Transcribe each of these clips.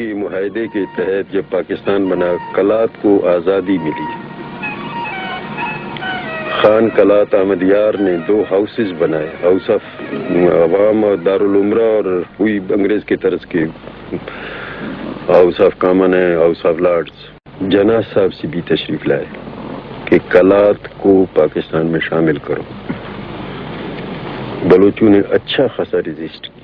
के मुआहदे के तहत जब पाकिस्तान बना, कलात को आज़ादी मिली। खान कलात अहमदियार ने 2 हाउसेस बनाए, हाउस ऑफ अवाम और दारुल उमरा, और हुई अंग्रेज के तरस के हाउस ऑफ कॉमन है, हाउस ऑफ लॉर्ड्स। जना साहब से भी तशरीफ लाए कि कलात को पाकिस्तान में शामिल करो। बलोचों ने अच्छा खासा रेजिस्ट किया।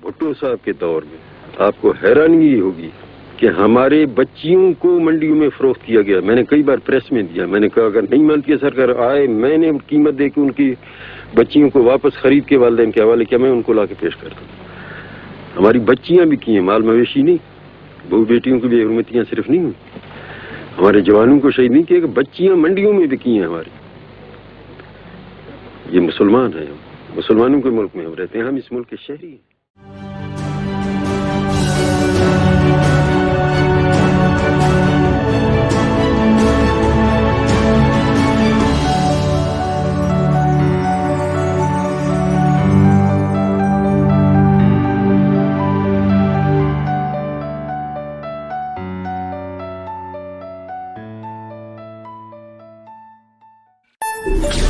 भुट्टो साहब के दौर में आपको हैरानी होगी कि हमारे बच्चियों को मंडियों में फरोख्त किया गया। मैंने कई बार प्रेस में दिया, मैंने कहा अगर नहीं मानती है सरकार आए, मैंने कीमत दे के उनकी बच्चियों को वापस खरीद के वालिदैन के हवाले किया, मैं उनको ला के पेश करता हूँ। हमारी बच्चियां भी की हैं, माल मवेशी नहीं, बहू बेटियों की भी हुर्मतियां सिर्फ नहीं हुई। हमारे जवानों को शहीद नहीं किया, बच्चियां मंडियों में भी की हैं हमारी। ये मुसलमान है, मुसलमानों के मुल्क में हम रहते हैं, हम इस मुल्क के शहरी हैं। you